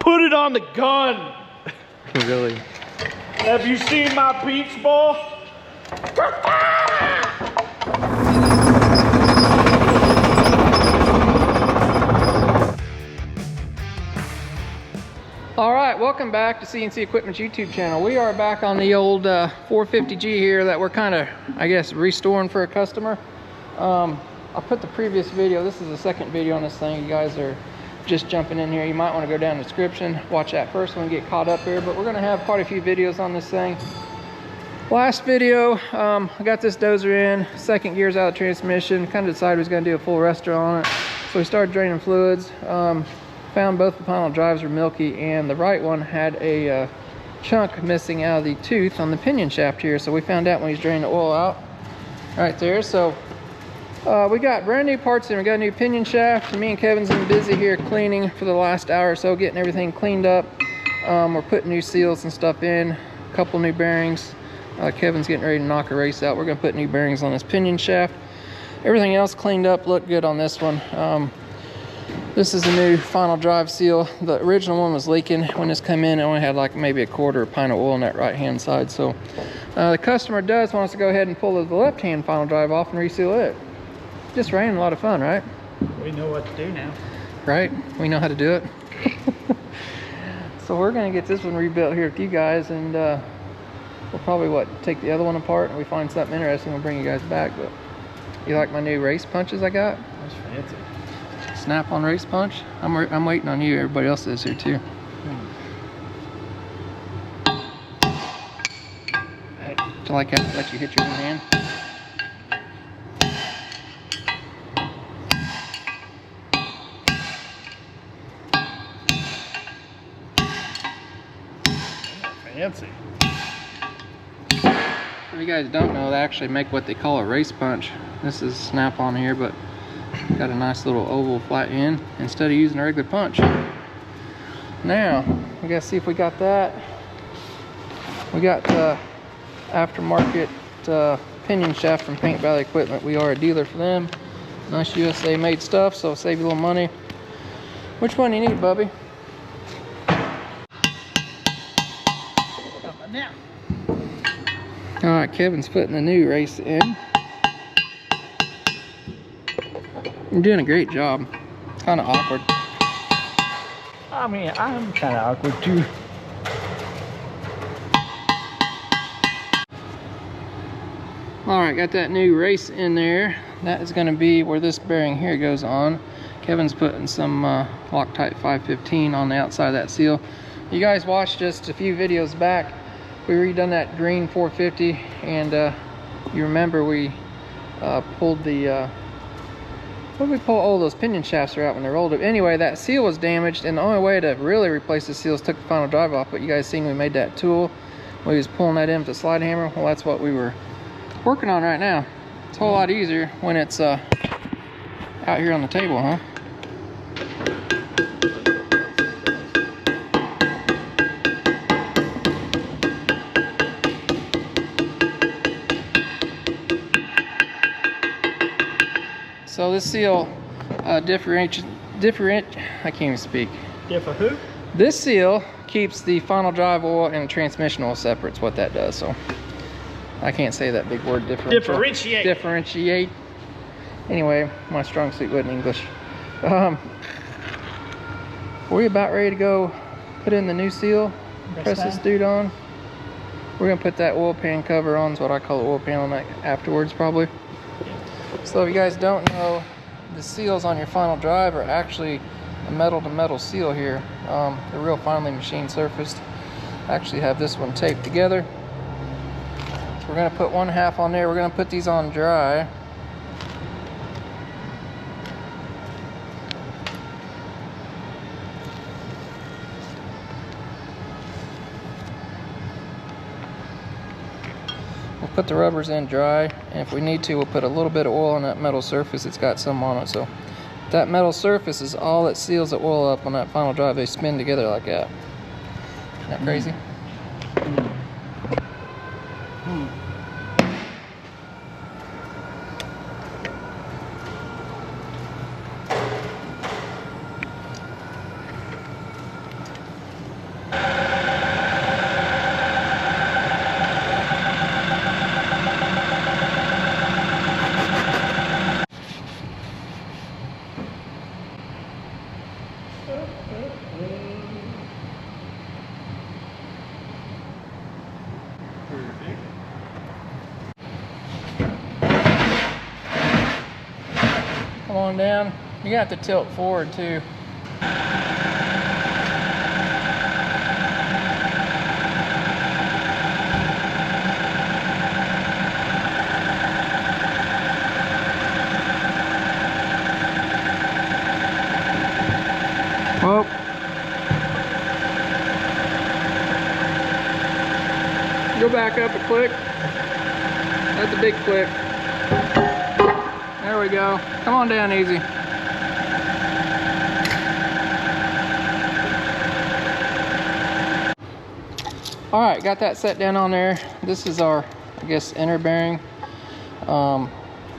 put it on the gun. Really? Have you seen my peach ball? All right, welcome back to CNC Equipment's YouTube channel. We are back on the old 450G here that we're kind of, I guess, restoring for a customer. I'll put the previous video. This is the second video on this thing. You guys are just jumping in here. You might want to go down the description, watch that first one, get caught up here. But we're going to have quite a few videos on this thing. Last video, I got this dozer in, second gear's out of the transmission. Kind of decided we was going to do a full restore on it. So we started draining fluids. Found both the final drives were milky, and the right one had a chunk missing out of the tooth on the pinion shaft here. So we found out when he's draining the oil out right there. So we got brand new parts in. We got a new pinion shaft. Me and Kevin's been busy here cleaning for the last hour or so, getting everything cleaned up. We're putting new seals and stuff in, a couple new bearings. Kevin's getting ready to knock a race out. We're gonna put new bearings on this pinion shaft. Everything else cleaned up, looked good on this one. This is the new final drive seal. The original one was leaking when this came in. It only had like maybe a quarter of a pint of oil on that right hand side. So the customer does want us to go ahead and pull the left hand final drive off and reseal it. Just ran, a lot of fun, right? We know what to do now. Right, we know how to do it. So we're gonna get this one rebuilt here with you guys, and we'll probably take the other one apart, and we find something interesting, we'll bring you guys back. But you like my new race punches I got? That's fancy. Snap-on race punch. I'm waiting on you. Everybody else is here too. Hey. Do you like that? Let you hit your own hand. Fancy. If you guys don't know, they actually make what they call a race punch. This is snap-on here, but got a nice little oval flat end instead of using a regular punch. Now we gotta see if we got that. We got aftermarket pinion shaft from Paint Valley Equipment. We are a dealer for them. Nice USA made stuff, so save you a little money. Which one do you need, Bubby? Now. All right, Kevin's putting the new race in. You're doing a great job. It's kind of awkward. I mean, I'm kind of awkward too. All right, got that new race in there. That is going to be where this bearing here goes on. Kevin's putting some Loctite 515 on the outside of that seal. You guys watched just a few videos back. We redone that green 450, and you remember we pulled the what did we pull? Oh, those pinion shafts are out when they're rolled up. Anyway, that seal was damaged, and the only way to really replace the seal is took the final drive off. But you guys seen we made that tool. We was pulling that in with the slide hammer. Well, that's what we were working on right now. It's a whole lot easier when it's out here on the table, huh? So this seal I can't even speak. Differ who? This seal keeps the final drive oil and transmission oil separate. It's what that does. So I can't say that big word, Differentiate. Differentiate. Anyway, my strong suit wasn't English. We're about ready to go put in the new seal. Press this dude on. We're gonna put that oil pan cover on. Is what I call the oil pan on that afterwards, probably. So if you guys don't know, the seals on your final drive are actually a metal-to-metal seal here. They're real finely machined surfaced. I actually have this one taped together. So we're going to put one half on there. We're going to put these on dry. We'll put the rubbers in dry, and if we need to, we'll put a little bit of oil on that metal surface. It's got some on it, so that metal surface is all that seals the oil up on that final drive. They spin together like that. Isn't that crazy? come on down. You're gonna have to tilt forward too. Whoa. Go back up a click. That's a big click. There we go. Come on down easy. All right, got that set down on there. This is our, I guess, inner bearing.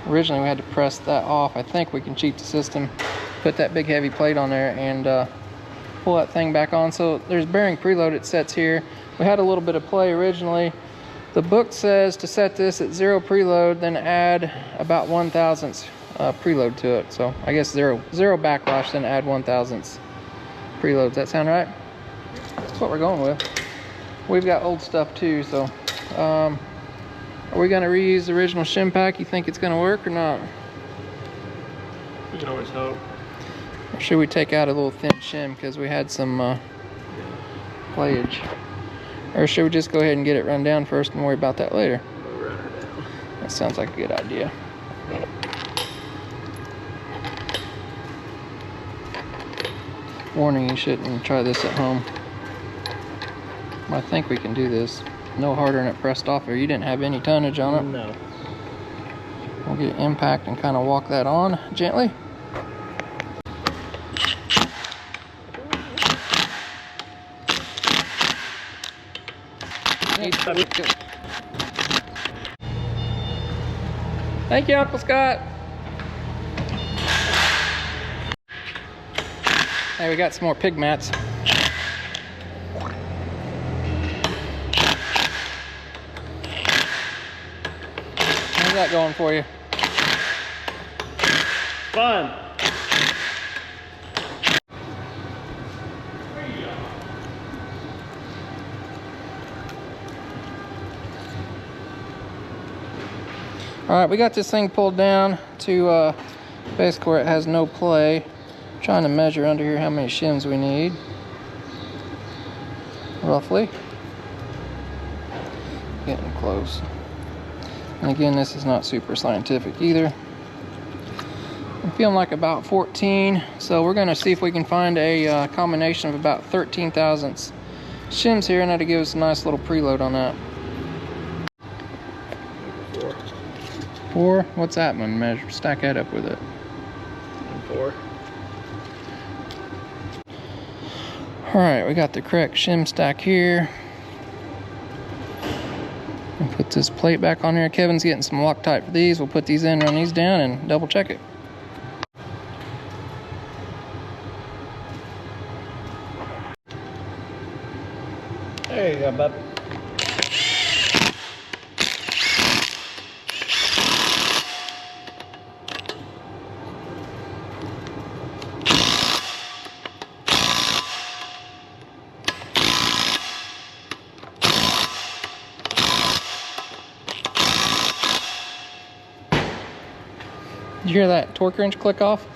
Originally we had to press that off. I think we can cheat the system, put that big heavy plate on there and pull that thing back on. So there's bearing preloaded sets here. We had a little bit of play originally. The book says to set this at 0 preload, then add about 1/1000th preload to it. So I guess zero backwash, then add 1/1000th preload. Does that sound right? That's what we're going with. We've got old stuff too, so are we gonna reuse the original shim pack? You think it's gonna work or not? We can always hope. Or should we take out a little thin shim because we had some playage? Or should we just go ahead and get it run down first and worry about that later? We'll run her down. That sounds like a good idea. Warning, you shouldn't try this at home. I think we can do this. No harder than it pressed off there. You didn't have any tonnage on it. No. We'll get impact and kind of walk that on gently. Thank you, Uncle Scott. Hey, we got some more pig mats. How's that going for you? Fun. All right, we got this thing pulled down to basically where it has no play. Trying to measure under here how many shims we need, roughly. Getting close. And again, this is not super scientific either. I'm feeling like about 14, so we're gonna see if we can find a combination of about 13/1000 shims here, and that'll give us a nice little preload on that. 4? What's that one measure? Stack that up with it. 4. All right, we got the correct shim stack here. And put this plate back on here. Kevin's getting some Loctite for these. We'll put these in, run these down, and double check it. There you go, bub. Did you hear that torque wrench click off?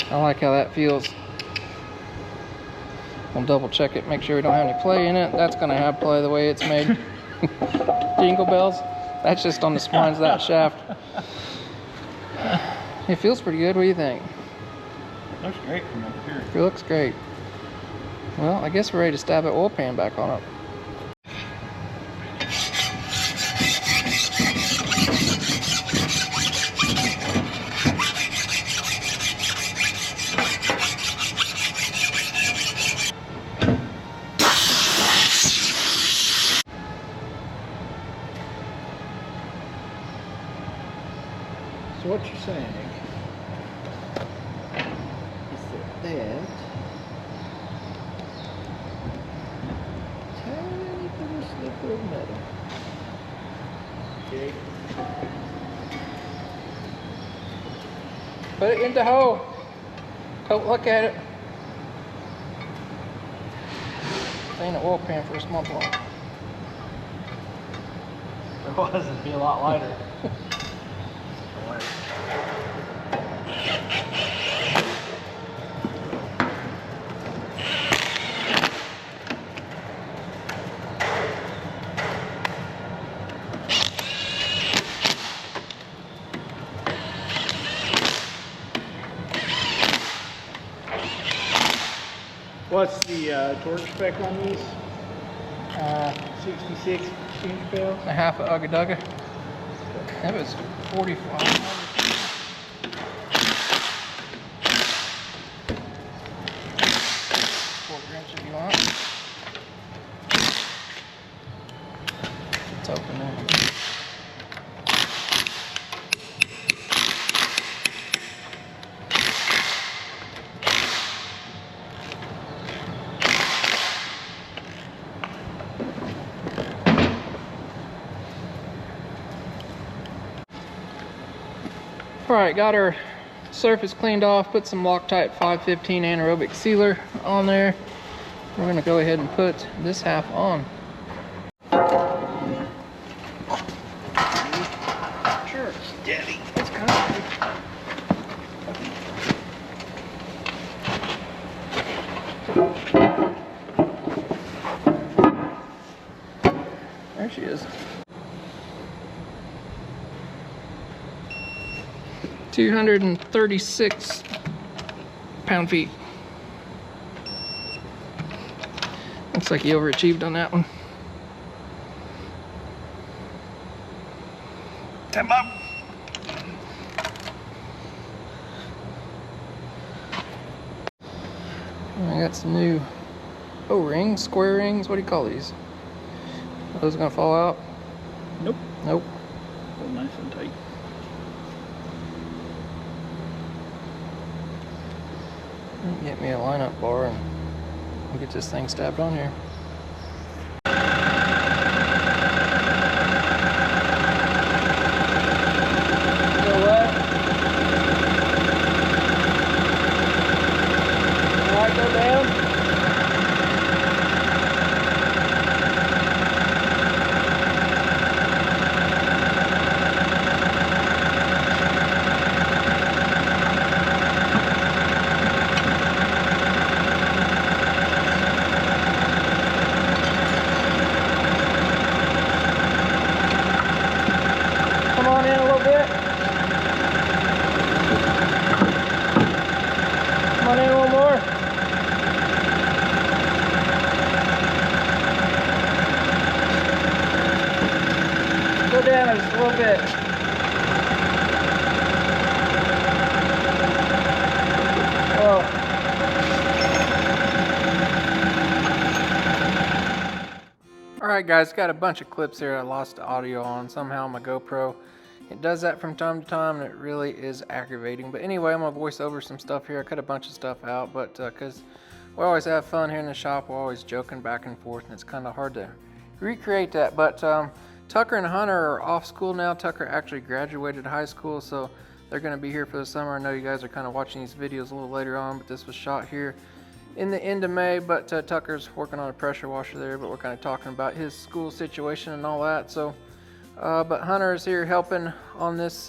I like how that feels. We'll double check it, make sure we don't have any play in it. That's gonna have play the way it's made. Jingle bells. That's just on the splines of that shaft. It feels pretty good. What do you think? Looks great from over here. It looks great. Well, I guess we're ready to stab that oil pan back on it. So what you're saying is that tiny little sliver of metal. Okay. Put it in the hole. Don't look at it. Ain't an oil pan for a small block. If it was, it'd be a lot lighter. What's the torque spec on these? 66 inch bales. A half of Ugga Dugga. That was 45. 1/4 inch if you want. It's open now. Alright, got our surface cleaned off, put some Loctite 515 anaerobic sealer on there. We're going to go ahead and put this half on. Sure, steady. It's kind of there she is. 236 pound-feet. Looks like he overachieved on that one. Step up. I got some new O-rings, square rings. What do you call these? Are those gonna fall out? Nope. Nope. Hold nice and tight. Get me a lineup bar and we'll get this thing stabbed on here. Go left. Alright, go down. Come on in a little bit. Come on in a little more. Go down just a little bit. Oh. Alright guys, got a bunch of clips here I lost the audio on somehow on my GoPro. It does that from time to time and it really is aggravating. But anyway, I'm going to voice over some stuff here. I cut a bunch of stuff out, but because we always have fun here in the shop, we're always joking back and forth and it's kind of hard to recreate that. But Tucker and Hunter are off school now. Tucker actually graduated high school, so they're going to be here for the summer. I know you guys are kind of watching these videos a little later on, but this was shot here in the end of May. But Tucker's working on a pressure washer there, but we're kind of talking about his school situation and all that. So but Hunter is here helping on this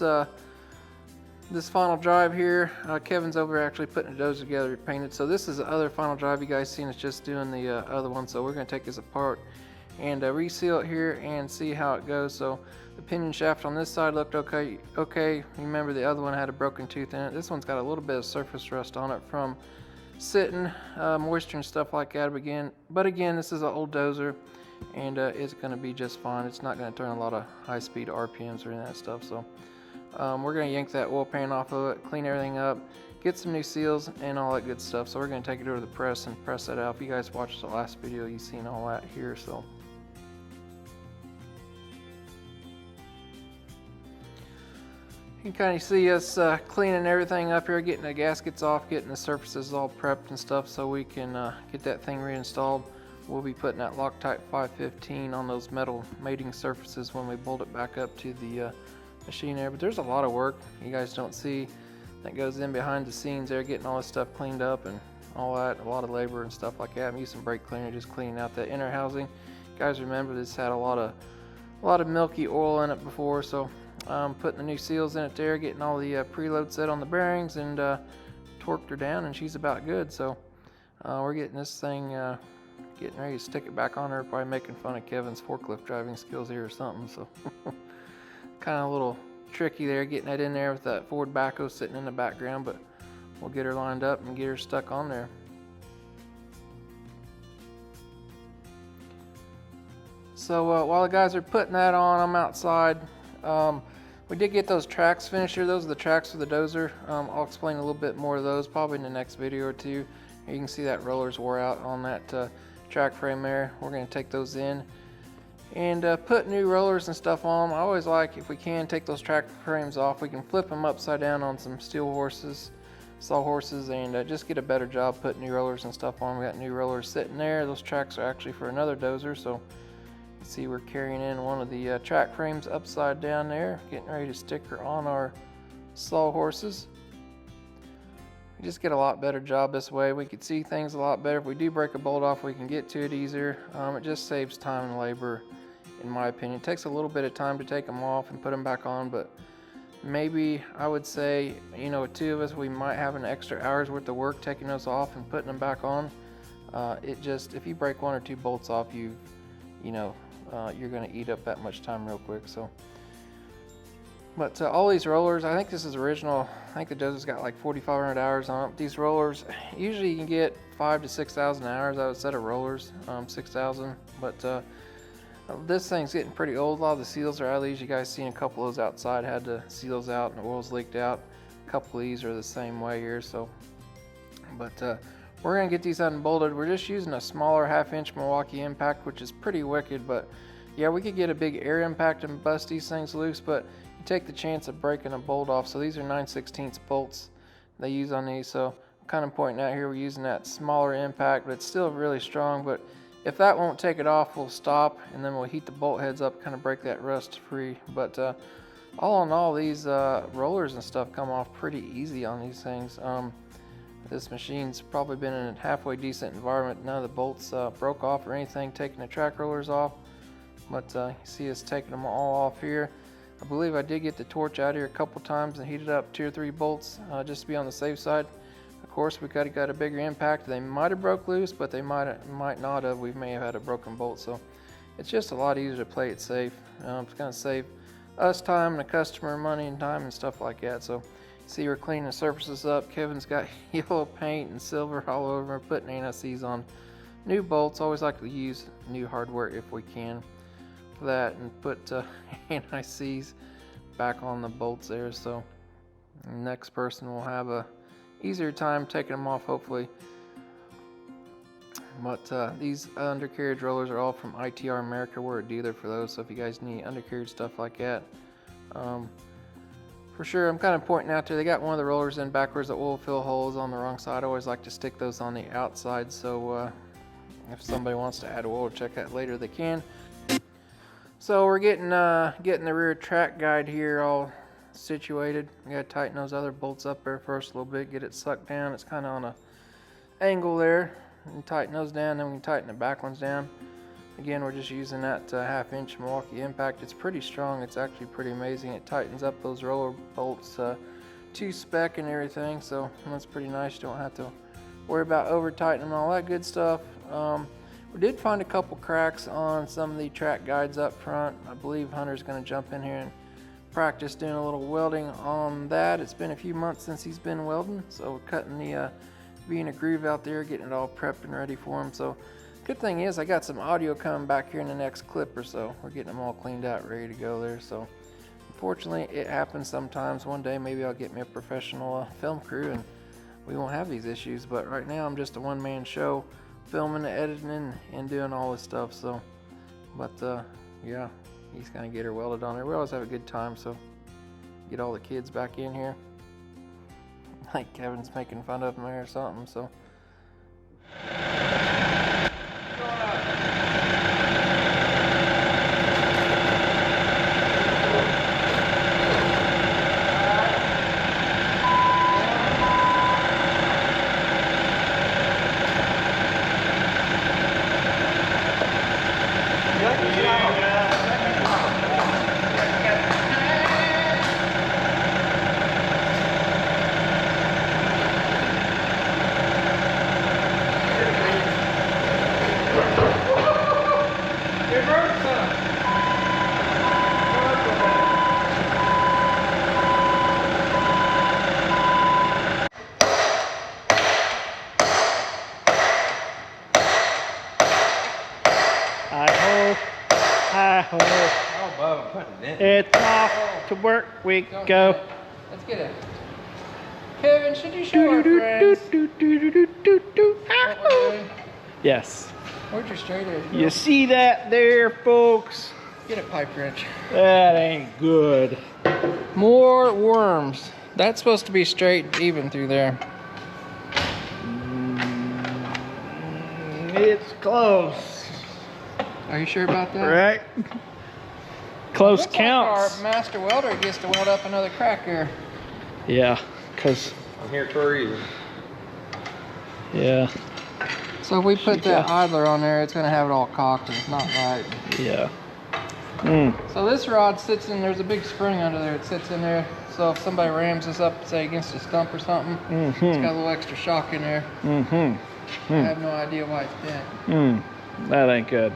this final drive here. Kevin's over actually putting the dozer together painted. So this is the other final drive you guys seen. It's just doing the other one. So we're going to take this apart and reseal it here and see how it goes. So the pinion shaft on this side looked okay. Remember the other one had a broken tooth in it. This one's got a little bit of surface rust on it from sitting, moisture and stuff like that. But again, this is an old dozer. And it's going to be just fine. It's not going to turn a lot of high-speed RPMs or any of that stuff. So we're going to yank that oil pan off of it, clean everything up, get some new seals and all that good stuff. So we're going to take it over to the press and press that out. If you guys watched the last video, you've seen all that here. So you can kind of see us cleaning everything up here, getting the gaskets off, getting the surfaces all prepped and stuff so we can get that thing reinstalled. We'll be putting that Loctite 515 on those metal mating surfaces when we bolt it back up to the machine there. But there's a lot of work you guys don't see that goes in behind the scenes there, getting all this stuff cleaned up and all that. A lot of labor and stuff like that. I'm using brake cleaner, just cleaning out that inner housing. You guys remember this had a lot of milky oil in it before, so putting the new seals in it there, getting all the preload set on the bearings and torqued her down, and she's about good. So we're getting this thing getting ready to stick it back on her, probably making fun of Kevin's forklift driving skills here or something. So kind of a little tricky there, getting that in there with that Ford backhoe sitting in the background, but we'll get her lined up and get her stuck on there. So while the guys are putting that on, I'm outside. We did get those tracks finished here. Those are the tracks for the dozer. I'll explain a little bit more of those probably in the next video or two. You can see that rollers wore out on that track frame there. We're going to take those in and put new rollers and stuff on them. I always like, if we can, take those track frames off. We can flip them upside down on some steel horses, saw horses, and just get a better job putting new rollers and stuff on. We got new rollers sitting there. Those tracks are actually for another dozer, so see, we're carrying in one of the track frames upside down there, getting ready to stick her on our saw horses. We just get a lot better job this way. We can see things a lot better. If we do break a bolt off, we can get to it easier. It just saves time and labor, in my opinion. It takes a little bit of time to take them off and put them back on, but maybe I would say, you know, with two of us, we might have an extra hour's worth of work taking those off and putting them back on. It just, if you break one or two bolts off, you know, you're going to eat up that much time real quick. So, but all these rollers, I think this is original. I think the dozer's got like 4,500 hours on it. These rollers, usually you can get 5,000 to 6,000 hours out of a set of rollers, 6,000. But this thing's getting pretty old. A lot of the seals are out of these. You guys seen a couple of those outside, had to seal those out and the oil's leaked out. A couple of these are the same way here. So, but we're going to get these unbolted. We're just using a smaller 1/2-inch Milwaukee impact, which is pretty wicked, but yeah, we could get a big air impact and bust these things loose, but you take the chance of breaking a bolt off. So these are 9/16 bolts they use on these. So I'm kind of pointing out here, we're using that smaller impact, but it's still really strong. But if that won't take it off, we'll stop, and then we'll heat the bolt heads up, kind of break that rust free. But all in all, these rollers and stuff come off pretty easy on these things. This machine's probably been in a halfway decent environment. None of the bolts broke off or anything, taking the track rollers off. But you see us taking them all off here. I believe I did get the torch out here a couple times and heated up 2 or 3 bolts just to be on the safe side. Of course, we could have got a bigger impact. They might have broke loose, but they might not have. We may have had a broken bolt. So it's just a lot easier to play it safe. It's going to save us time and the customer money and time and stuff like that. So see, we're cleaning the surfaces up. Kevin's got yellow paint and silver all over. We're putting anti-seize on new bolts. Always like to use new hardware if we can for that, and put anti-seize back on the bolts there. So the next person will have a easier time taking them off, hopefully. But these undercarriage rollers are all from ITR America. We're a dealer for those, so if you guys need undercarriage stuff like that, for sure. I'm kind of pointing out there, they got one of the rollers in backwards. The oil fill holes on the wrong side. I always like to stick those on the outside, so if somebody wants to add oil, check that later, they can. So we're getting the rear track guide here all situated. We gotta tighten those other bolts up there first a little bit, get it sucked down. It's kind of on a angle there, and tighten those down, then we can tighten the back ones down. Again, we're just using that 1/2-inch Milwaukee impact. It's pretty strong. It's actually pretty amazing. It tightens up those roller bolts to spec and everything, so that's pretty nice. You don't have to worry about over tightening and all that good stuff. We did find a couple cracks on some of the track guides up front. I believe Hunter's going to jump in here and practice doing a little welding on that. It's been a few months since he's been welding, so we're cutting the being a groove out there, getting it all prepped and ready for him. So good thing is I got some audio coming back here in the next clip or so. We're getting them all cleaned out, ready to go there. So unfortunately, it happens sometimes. One day maybe I'll get me a professional film crew and we won't have these issues. But right now I'm just a one-man show, filming, editing, and doing all this stuff. So, but yeah, he's gonna get her welded on there. We always have a good time, so get all the kids back in here. Like Kevin's making fun of him there or something. So. to work we Go. go. Let's get it. Kevin, should you show our friends what we're doing? Yes. Where'd your straight edge go? You see that there, folks? Get a pipe wrench. That ain't good. More worms. That's supposed to be straight and even through there. It's close. Are you sure about that? Right? Close Looks counts. like our master welder gets to weld up another crack here. Yeah, because... I'm here for a reason. Yeah. So if we put that idler on there, it's going to have it all cocked and it's not right. Yeah. So this rod sits in, there's a big spring under there. It sits in there. So if somebody rams this up, say against a stump or something, it's got a little extra shock in there. I have no idea why it's bent. That ain't good.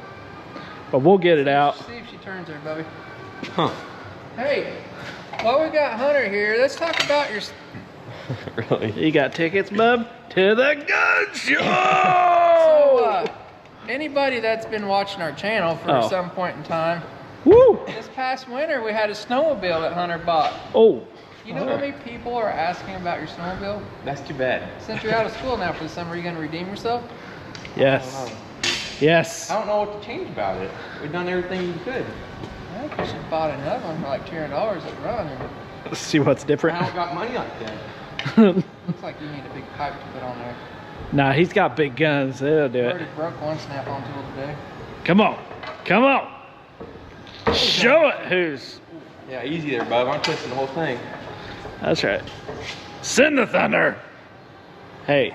But we'll get it out. See if she turns there, Bubby. Huh. Hey, while we got Hunter here, let's talk about your... Really? You got tickets, bub? To the gun show! So, anybody that's been watching our channel for some point in time, Woo! this past winter we had a snowmobile that Hunter bought. Oh. You know how many people are asking about your snowmobile? That's too bad. Since you're out of school now for the summer, are you going to redeem yourself? Yes. Yes. I don't know what to change about it. We've done everything you could. I think you should have bought another one for like $200 at Run. Let's see what's different. I don't got money like that. Looks like you need a big pipe to put on there. Nah, he's got big guns. They'll do I it. already broke one snap-on tool today. Come on. Come on. Show it who's. Yeah, easy there, bub. I'm twisting the whole thing. That's right. Send the thunder. Hey,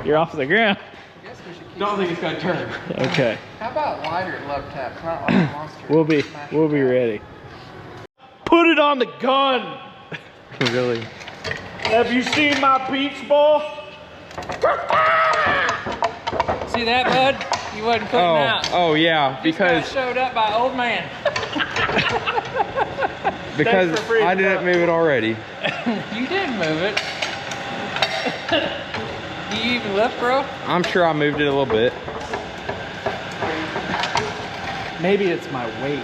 you're off the ground. I guess we should keep Don't think it's gonna turn. Okay. How about lighter love taps, not like a monster? We'll be smash ready. Put it on the gun. Really? Have you seen my beach ball? See that, bud? You wasn't putting out. Oh yeah, Just got because showed up by old man. Thanks for free, I didn't move it already. You did move it. Do you even lift, bro? I'm sure I moved it a little bit. Maybe it's my weight.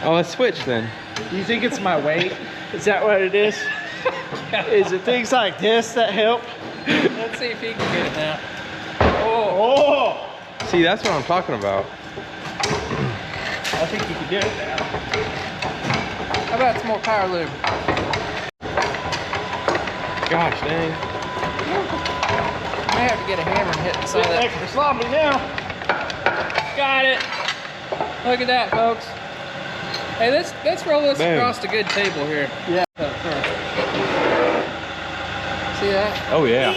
Oh, let's switch then. Do you think it's my weight? Is that what it is? Is it things like this that help? Let's see if he can get it now. Oh! See, that's what I'm talking about. I think you can do it now. How about some more power lube? Gosh dang. May have to get a hammer and hit inside that. Extra sloppy now. Got it. Look at that, folks. Hey, let's roll this Boom. across a good table here. Yeah. See that? Oh yeah.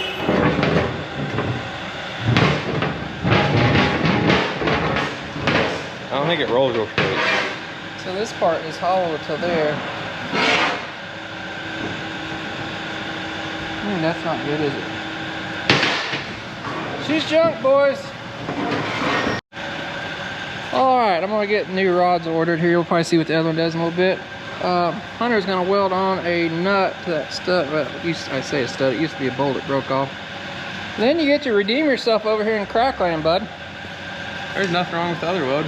I don't think it rolls real straight. So this part is hollow to there. That's not good, is it? She's junk, boys. Alright, I'm going to get new rods ordered here. You'll probably see what the other one does in a little bit. Hunter's going to weld on a nut to that stud. Well, I say a stud. It used to be a bolt that broke off. Then you get to redeem yourself over here in Crackland, bud. There's nothing wrong with the other load.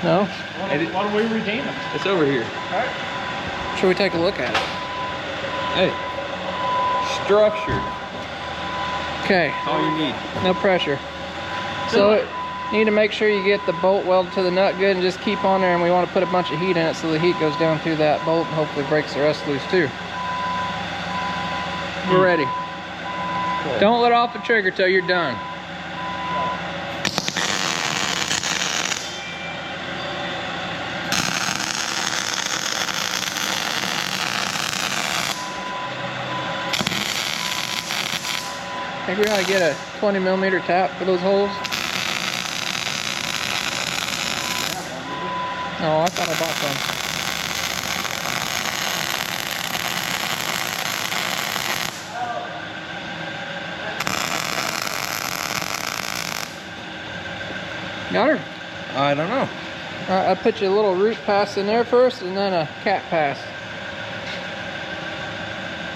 No? Why don't we redeem it? It's over here. Should we take a look at it? Hey. Structured. Okay. That's all you need. No pressure. So you need to make sure you get the bolt welded to the nut good and just keep on there, and we want to put a bunch of heat in it so the heat goes down through that bolt and hopefully breaks the rest loose too. We're ready. Cool. Don't let off the trigger till you're done. Figure out how to get a 20mm tap for those holes. Oh, I thought I bought some. Got her? I don't know. Alright, I put you a little root pass in there first and then a cap pass.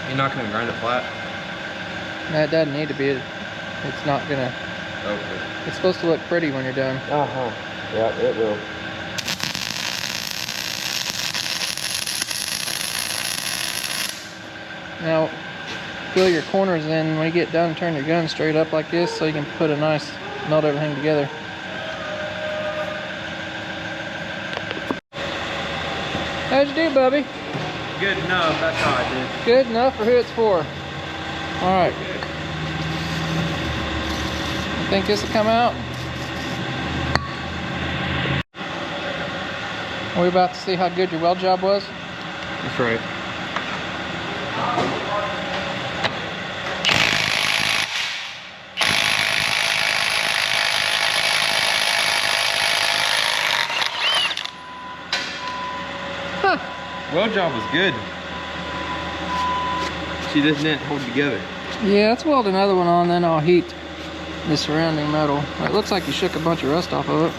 You're not gonna grind it flat? That doesn't need to be. It's not gonna. Okay. It's supposed to look pretty when you're done. Uh-huh. Yeah, it will. Now, fill your corners in. When you get done, turn your gun straight up like this so you can put a nice, melt everything together. How'd you do, Bubby? Good enough, that's how I did. Good enough for who it's for. Alright. You think this will come out? Are we about to see how good your weld job was? That's right. Huh. Weld job was good. See, this didn't hold together. Yeah, let's weld another one on, then I'll heat the surrounding metal. It looks like you shook a bunch of rust off of it.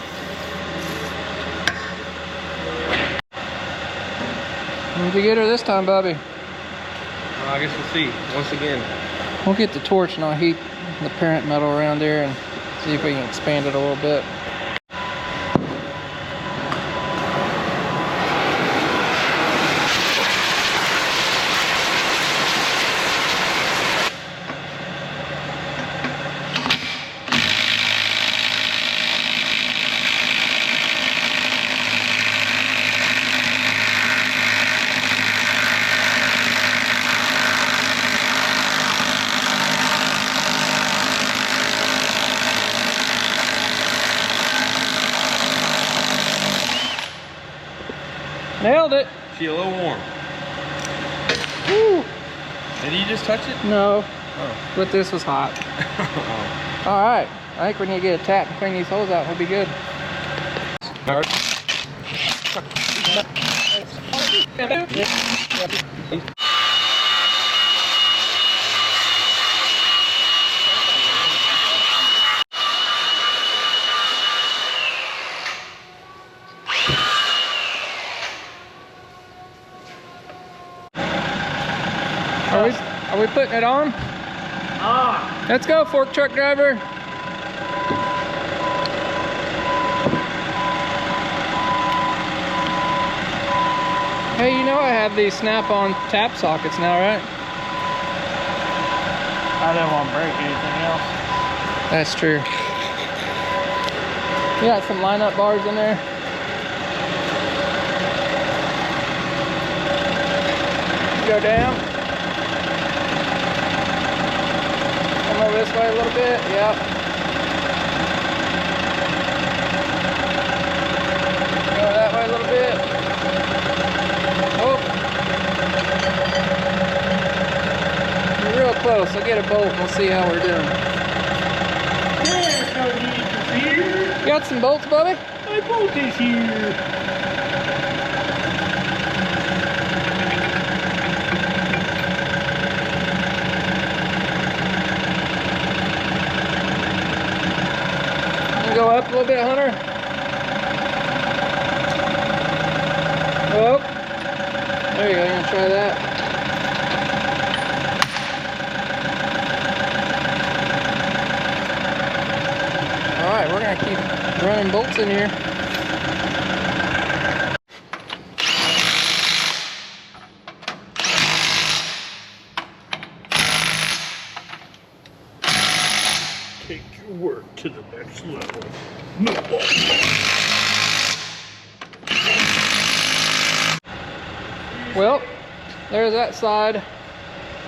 Did you get her this time, Bubby? Well, I guess we'll see. Once again. We'll get the torch and I'll heat the parent metal around there and see if we can expand it a little bit. Nailed it. See, a little warm. Woo. Did you just touch it? No, Oh. but this was hot. Oh. All right, I think we need to get a tap and clean these holes out. We'll be good. Are we putting it on? Ah! Let's go, fork truck driver. Hey, you know I have these snap-on tap sockets now, right? I didn't want to break anything else. That's true. You got some lineup bars in there. Go down. Come over this way a little bit. Yep. Go that way a little bit. Oh. You're real close. I'll get a bolt and we'll see how we're doing. There's no need to fear. You got some bolts, Bubby? My boat is here. Go up a little bit, Hunter. Oh, there you go. I'm gonna try that. All right, we're gonna keep running bolts in here. Take your work to the next level. Well, there's that side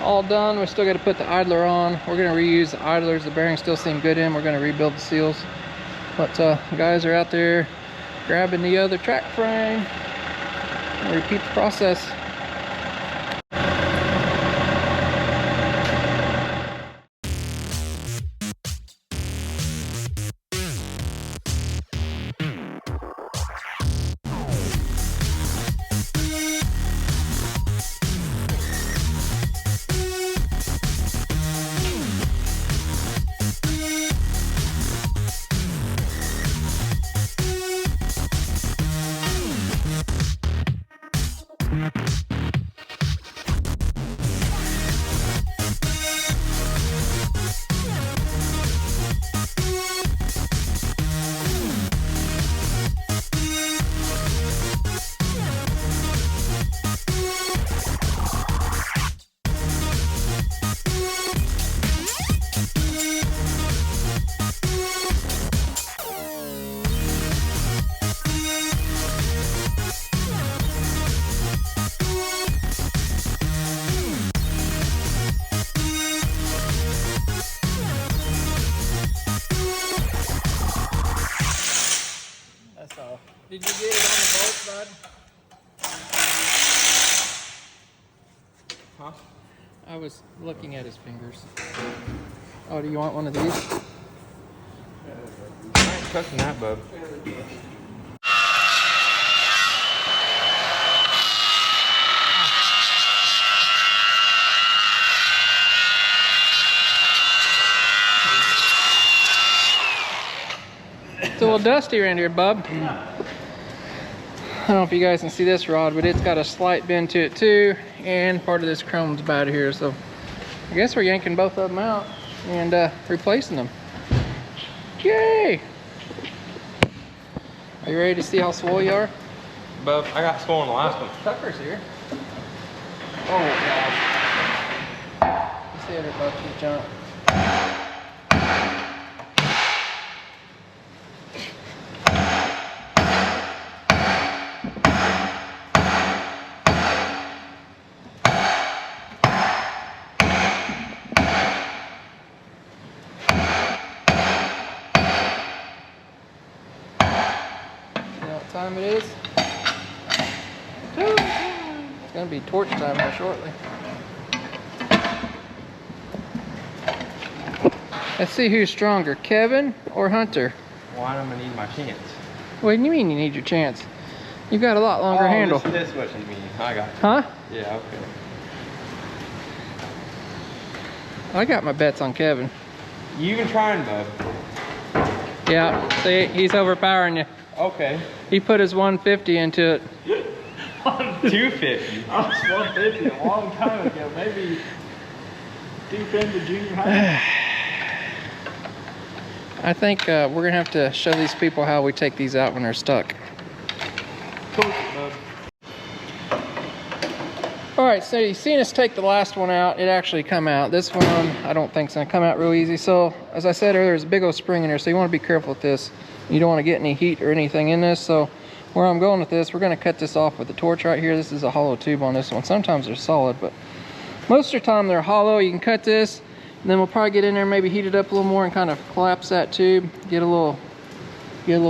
all done. We still got to put the idler on. We're going to reuse the idlers. The bearings still seem good in. We're going to rebuild the seals. But guys are out there grabbing the other track frame. We'll repeat the process. I was looking at his fingers. Oh, do you want one of these? I ain't touching that, bub. It's a little dusty around here, bub. I don't know if you guys can see this rod, but it's got a slight bend to it too, and part of this chrome's about here, so I guess we're yanking both of them out and replacing them. Yay! Are you ready to see how swole you are? Bub, I got swollen the last one. Tucker's here. Oh god. Let's see her buck you jump. Time it is. It's gonna be torch time here shortly. Let's see who's stronger, Kevin or Hunter. Well, I'm gonna need my chance. What do you mean you need your chance? You've got a lot longer handle. This is what you mean. I got you. Huh? Yeah, okay. I got my bets on Kevin. You even trying, bub? Yeah, see, he's overpowering you. Okay. He put his 150 into it. 250. I was 150 a long time ago, maybe deep into junior high. I think we're gonna have to show these people how we take these out when they're stuck. All right, so you've seen us take the last one out. It actually come out. This one, I don't think it's gonna come out real easy. So, as I said earlier, there's a big old spring in there, so you wanna be careful with this. You don't wanna get any heat or anything in this. So, where I'm going with this, we're gonna cut this off with the torch right here. This is a hollow tube on this one. Sometimes they're solid, but most of the time they're hollow. You can cut this, and then we'll probably get in there, maybe heat it up a little more and kind of collapse that tube, get a little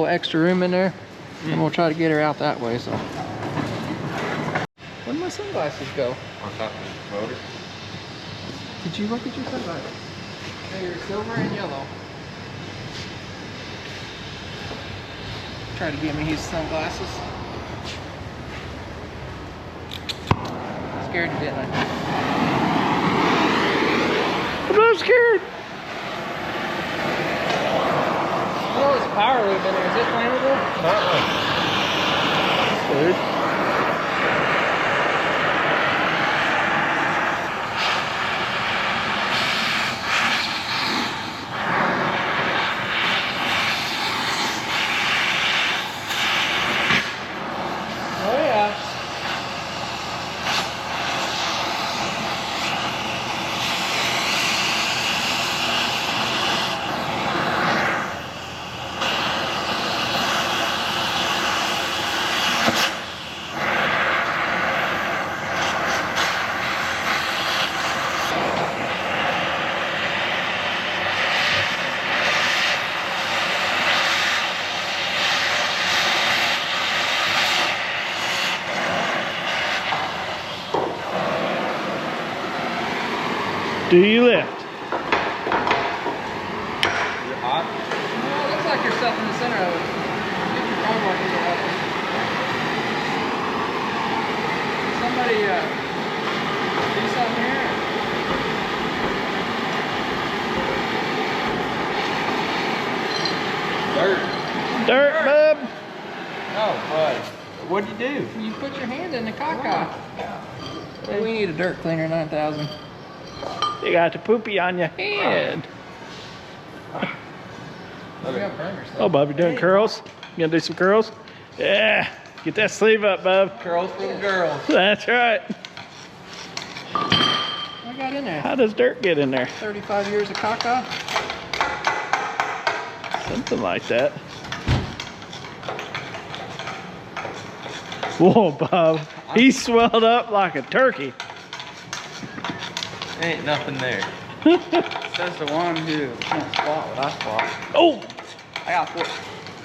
extra room in there, and we'll try to get her out that way. So, where'd my sunglasses go? On top of the motor. Did you look at your sunglasses? They're silver and yellow. Try to get me his sunglasses. Scared you, didn't I? I'm not scared. Oh, there's a power loop in there. Is it flammable? Dude. Oh yeah. Do you lift? Is it hot? Well, it looks like you're stuck in the center of it. Get your phone working to help us. Somebody do something here. Dirt. Dirt, bub. Oh, bud. What'd you do? You put your hand in the caca. We need a dirt cleaner 9000. You got the poopy on your head. We got burners though. Oh, bub, you doing curls? You gonna do some curls? Yeah. Get that sleeve up, bub. Curls for the girls. That's right. I got in there. How does dirt get in there? 35 years of caca. Something like that. Whoa, bub. He swelled up like a turkey. Ain't nothing there. Says the one who can't squat what I squat. Oh! I got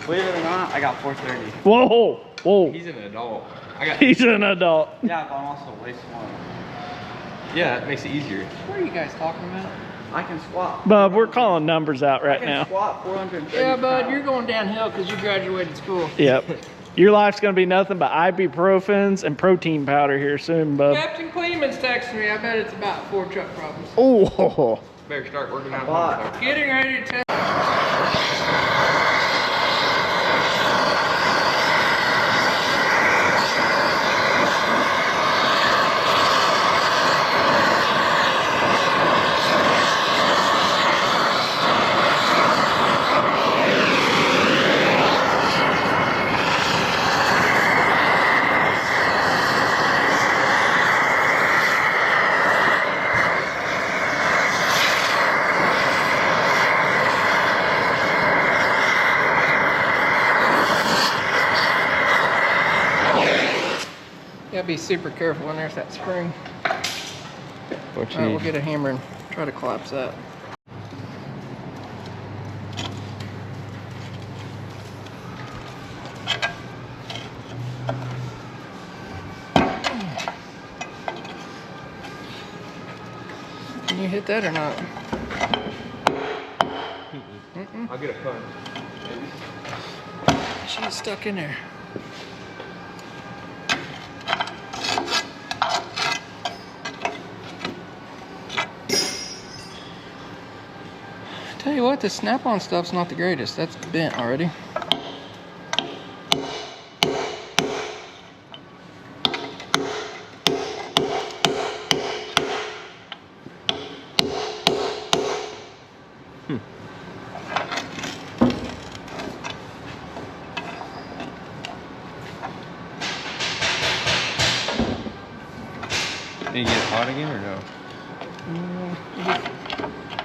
believe it or not, I got 430. Whoa! Whoa! He's an adult. I got. He's an adult. Yeah, but I'm also way smaller. Yeah, it makes it easier. What are you guys talking about? I can squat. Bub, we're calling numbers out right I can now. squat 430 Yeah, bud, pounds. you're going downhill because you graduated school. Yep. Your life's gonna be nothing but ibuprofens and protein powder here soon, bub. Captain Cleeman's texting me. I bet it's about 4 truck problems. Oh. Better start working out. But Getting ready to test. Gotta be super careful when there's that spring. What you Alright, we'll need? get a hammer and try to collapse that. Can you hit that or not? I'll get a punch. She's stuck in there. Tell you what, the snap-on stuff's not the greatest. That's bent already. Did you get it hot again or no?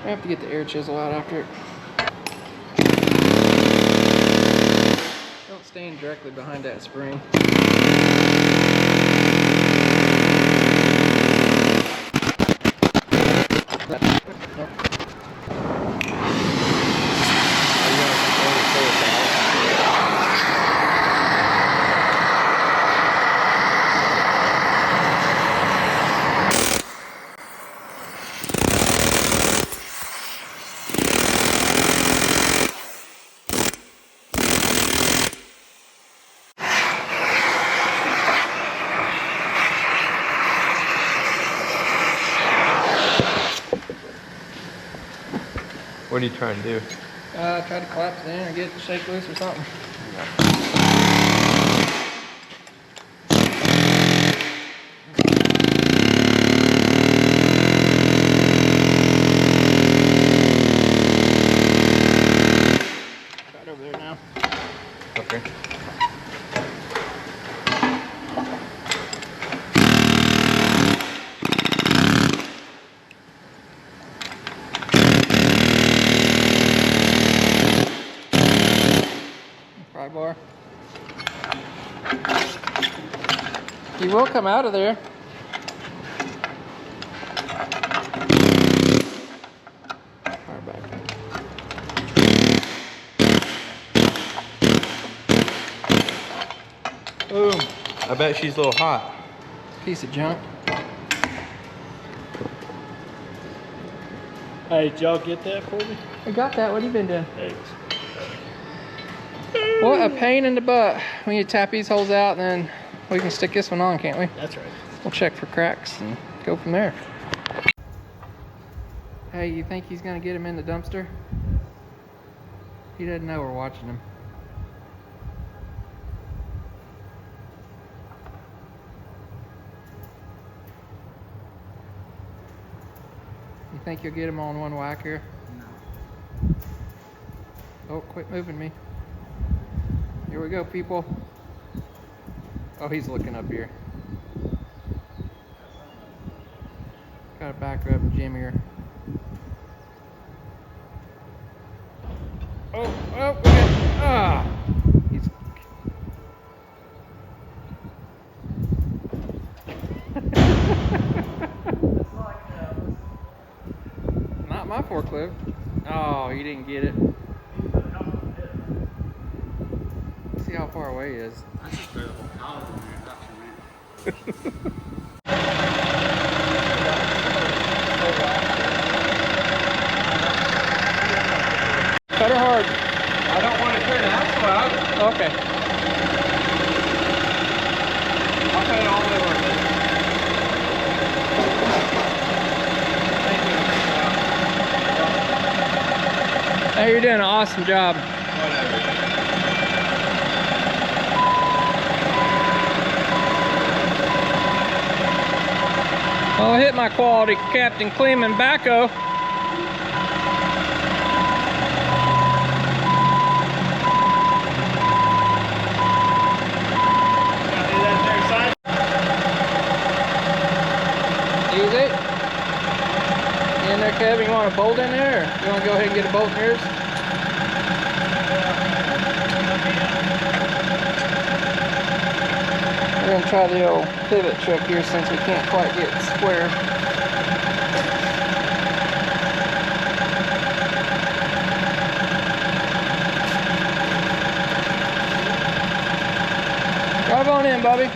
I have to get the air chisel out after it. Don't stand directly behind that spring. What are you trying to do? Try to collapse it in or get it to shake loose or something. Right over there now. Okay. Pry bar. You will come out of there. Far back. Boom. I bet she's a little hot. Piece of junk. Hey, did y'all get that for me? I got that. What have you been doing? Thanks. What a pain in the butt. We need to tap these holes out, and then we can stick this one on, can't we? That's right. We'll check for cracks and go from there. Hey, you think he's gonna get him in the dumpster? He doesn't know we're watching him. You think you'll get him on one whack here? No. Oh, quit moving me. Here we go, people. Oh, he's looking up here. Gotta back her up and jam here. Oh, oh, we got, he's... Not my forklift. Oh, you didn't get it. See how far away he is. I just threw the whole collar in there. That's your man. Hey, you're doing an awesome job. I'll hit my quality Captain Kleeman backhoe. Easy. You in there, Kevin? You want a bolt in there? Or you want to go ahead and get a bolt in yours? We're going to try the old pivot trick here since we can't quite get it square. Drive on in, Bobby.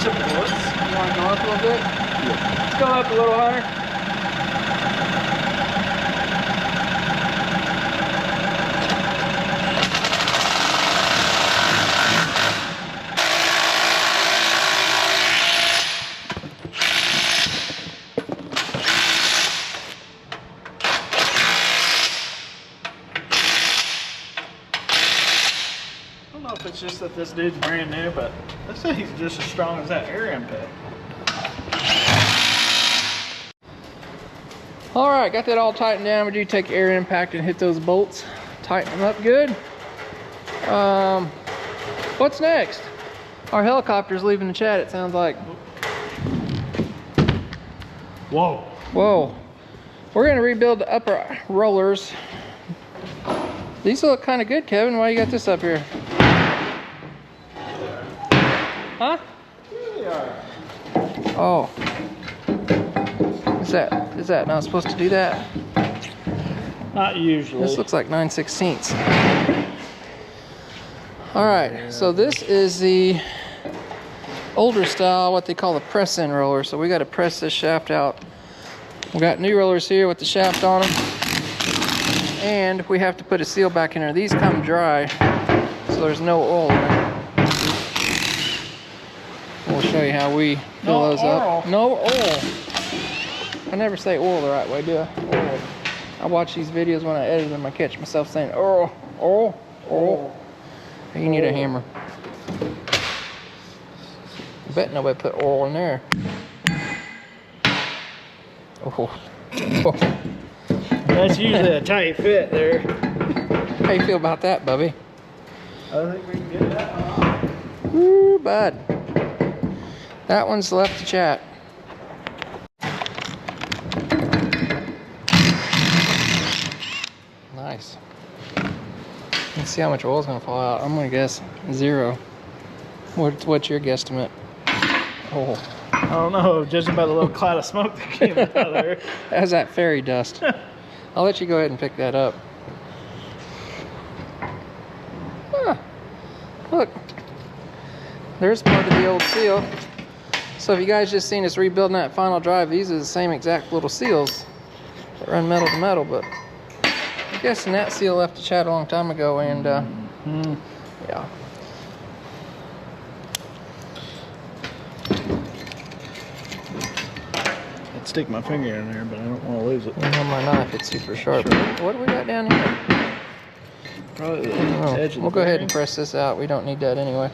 You want to go up a little bit? Yeah. Let's go up a little, Hunter. I don't know if it's just that this dude's brand new, but let's say he's just as strong as that air impact. All right, got that all tightened down. We do take air impact and hit those bolts, tighten them up good. What's next? Our helicopter's leaving the chat, it sounds like. Whoa. Whoa. We're gonna rebuild the upper rollers. These look kind of good, Kevin. Why you got this up here? Huh? Oh. Is that not supposed to do that? Not usually. This looks like 9/16. All right, so this is the older style, what they call the press-in roller. So we got to press this shaft out. We got new rollers here with the shaft on them, and we have to put a seal back in there. These come dry, so there's no oil in them. We'll show you how we fill those up. No oil. I never say oil the right way, do I? Oil. I watch these videos when I edit them. I catch myself saying oil, oil, oil. You need a hammer. I bet nobody put oil in there. Oh. That's usually a tight fit there. How you feel about that, Bubby? I think we can get that one. Woo, bud. That one's left to chat. Nice. Let's see how much oil's gonna fall out. I'm gonna guess 0. What's your guesstimate? Oh. I don't know, judging by the little cloud of smoke that came out of there. How's that fairy dust? I'll let you go ahead and pick that up. Ah, look, there's part of the old seal. So if you guys just seen us rebuilding that final drive, these are the same exact little seals that run metal to metal, but I'm guessing that seal left the chat a long time ago, and yeah. I'd stick my finger in there, but I don't want to lose it. I have my knife, it's super sharp. What do we got down here? Probably the edge of the We'll go ahead bearing. and press this out. We don't need that anyway.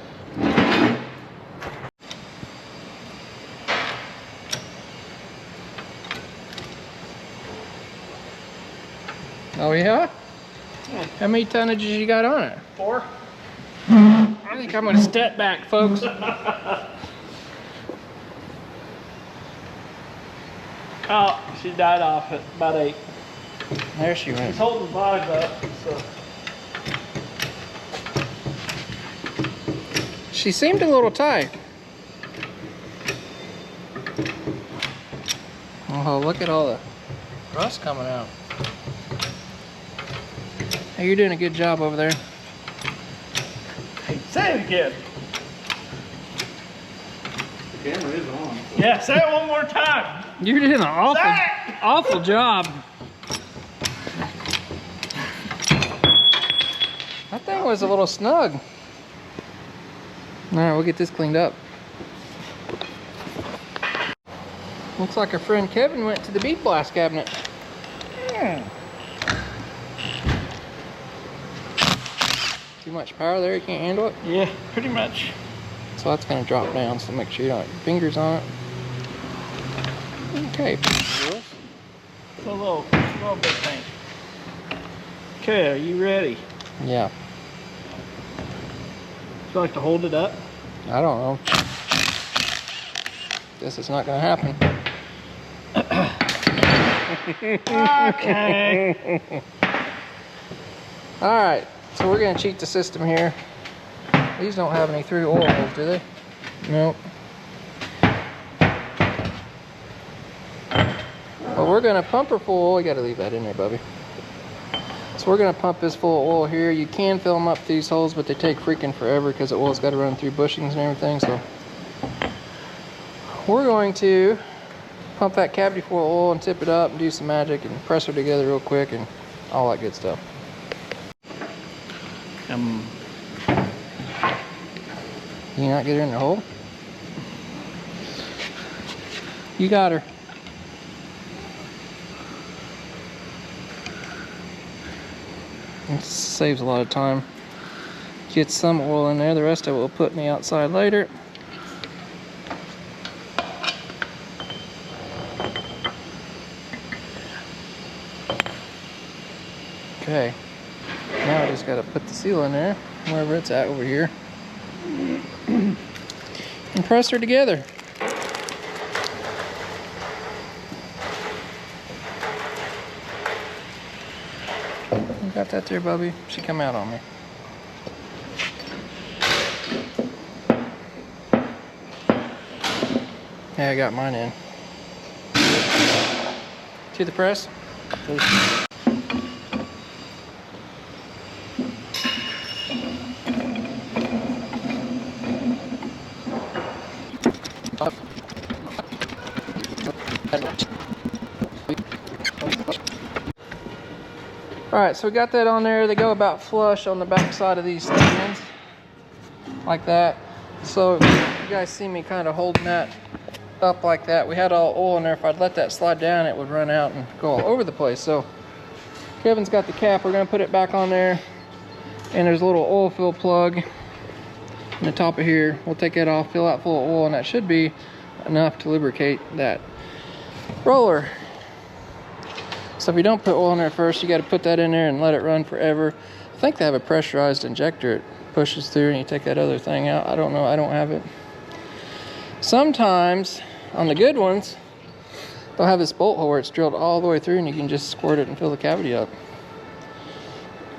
Oh yeah? How many tonnages you got on it? 4. I think I'm gonna step back, folks. Oh, she died off at about 8. There she went. She's holding the bottom up, so. She seemed a little tight. Oh, look at all the rust coming out. Hey, you're doing a good job over there. Hey, say it again. The camera is on. Yeah, say it one more time. You're doing an awful job. That thing was a little snug. All right, we'll get this cleaned up. Looks like our friend Kevin went to the bead blast cabinet. Yeah. Too much power there, you can't handle it? Yeah, pretty much. So that's gonna drop down, so make sure you don't have your fingers on it. Okay. A little bit thing. Okay, are you ready? Yeah. Would you like to hold it up? I don't know. Guess it's not gonna happen. Okay. All right, so we're gonna cheat the system here. These don't have any through oil holes, do they? Nope. Well, we're gonna pump her full oil. You gotta leave that in there, Bubby. So we're gonna pump this full of oil here. You can fill them up these holes, but they take freaking forever because the oil's gotta run through bushings and everything. So we're going to pump that cavity full of oil and tip it up and do some magic and press her together real quick and all that good stuff. Can you not get her in the hole? You got her. It saves a lot of time. Get some oil in there, the rest of it we'll put in the outside later. Okay, now I just gotta put the seal in there, wherever it's at over here, and press her together. You got that there, Bubby? She come out on me. Yeah, I got mine in. To the press. Alright, so we got that on there. They go about flush on the back side of these stands. Like that. So you guys see me kind of holding that up like that. We had all oil in there. If I'd let that slide down, it would run out and go all over the place. So Kevin's got the cap. We're going to put it back on there. And there's a little oil fill plug in the top of here. We'll take that off, fill out full of oil, and that should be enough to lubricate that roller. So if you don't put oil in there first, you got to put that in there and let it run forever. I think they have a pressurized injector. It pushes through and you take that other thing out. I don't know. I don't have it. Sometimes on the good ones, they'll have this bolt hole where it's drilled all the way through and you can just squirt it and fill the cavity up.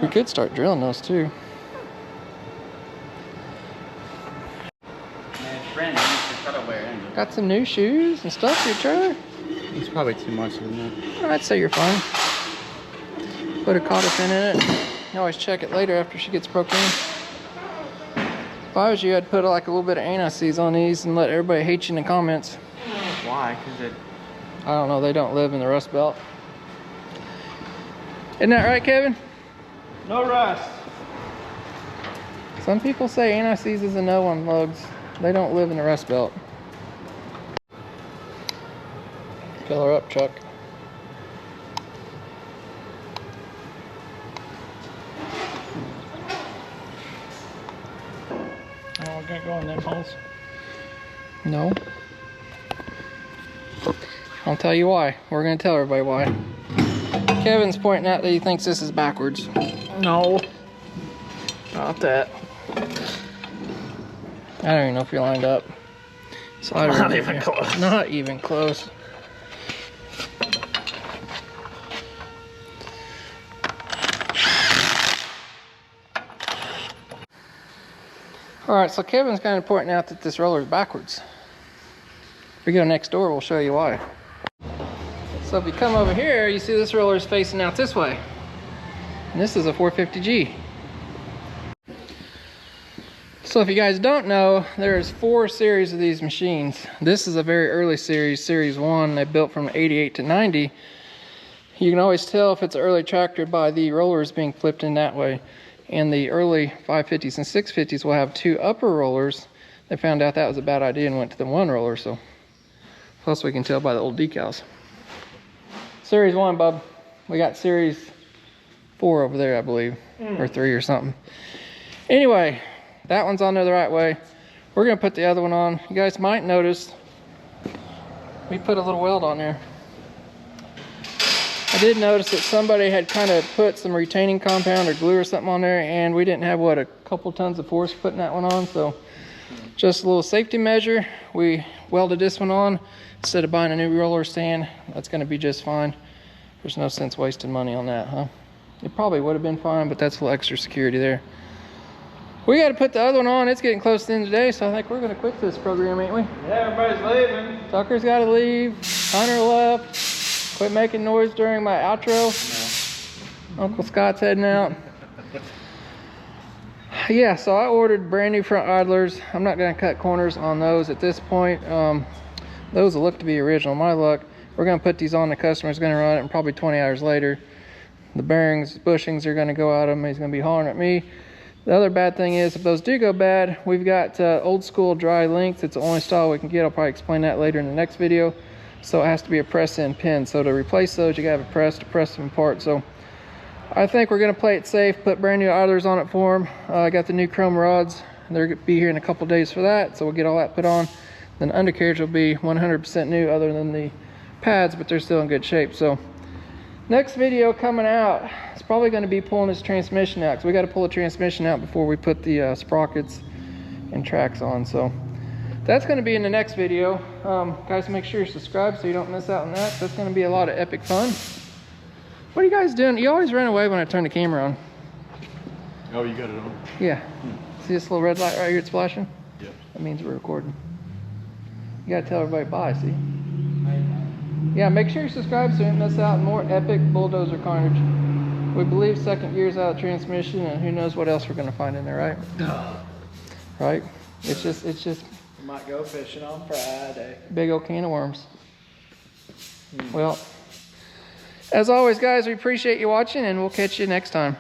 We could start drilling those too. Got some new shoes and stuff for your trailer? It's probably too much, isn't it? I'd say you're fine. Put a cotter pin in it. You always check it later after she gets broken in. If I was you, I'd put like a little bit of anti-seize on these and let everybody hate you in the comments. Why? Because it... I don't know, they don't live in the rust belt. Isn't that right, Kevin? No rust. Some people say anti-seize is a no on lugs. They don't live in the rust belt. Fill her up, Chuck. Oh, I can't go in them holes. No. I'll tell you why. We're gonna tell everybody why. Kevin's pointing out that he thinks this is backwards. No. Not that. I don't even know if you're lined up. Slide Not even close. Not even close. Alright, so Kevin's kind of pointing out that this roller is backwards. If we go next door, we'll show you why. So if you come over here, you see this roller is facing out this way. And this is a 450G. So if you guys don't know, there's 4 series of these machines. This is a very early series, series 1. They built from 88 to 90. You can always tell if it's an early tractor by the rollers being flipped in that way. And the early 550s and 650s will have 2 upper rollers. They found out that was a bad idea and went to the 1 roller. So plus we can tell by the old decals. Series 1, bub. We got Series 4 over there, I believe, or 3 or something. Anyway, that one's on there the right way. We're gonna put the other one on. You guys might notice we put a little weld on there. I did notice that somebody had kind of put some retaining compound or glue or something on there, and we didn't have, what, a couple tons of force putting that one on. So just a little safety measure. We welded this one on instead of buying a new roller stand. That's gonna be just fine. There's no sense wasting money on that, huh? It probably would have been fine, but that's a little extra security there. We got to put the other one on. It's getting close to the end of the day, so I think we're going to quit this program, ain't we? Yeah, everybody's leaving. Tucker's got to leave. Hunter left. Quit making noise during my outro. No. Uncle Scott's heading out. Yeah, so I ordered brand new front idlers. I'm not going to cut corners on those at this point. Those will look to be original. My luck. We're going to put these on. The customer's going to run it, and probably 20 hours later, the bearings, bushings are going to go out of him. He's going to be hollering at me. The other bad thing is, if those do go bad, we've got old school dry links. It's the only style we can get. I'll probably explain that later in the next video. So it has to be a press-in pin. So to replace those, you got to have a press to press them apart. So I think we're going to play it safe, put brand new idlers on it for them. I got the new chrome rods. They're going to be here in a couple days for that. So we'll get all that put on. Then the undercarriage will be 100% new other than the pads, but they're still in good shape. So next video coming out, it's probably going to be pulling this transmission out, because we got to pull the transmission out before we put the sprockets and tracks on. So that's going to be in the next video. Guys, make sure you subscribe so you don't miss out on that. That's going to be a lot of epic fun. What are you guys doing? You always run away when I turn the camera on. Oh, you got it on? Yeah. See this little red light right here? It's flashing? Yep. That means we're recording. You got to tell everybody bye, see? Yeah, make sure you subscribe so you don't miss out on more epic bulldozer carnage. We believe second gear's out of transmission, and who knows what else we're going to find in there, right? Right? It's just We might go fishing on Friday. big old can of worms. Well, as always, guys, we appreciate you watching, and we'll catch you next time.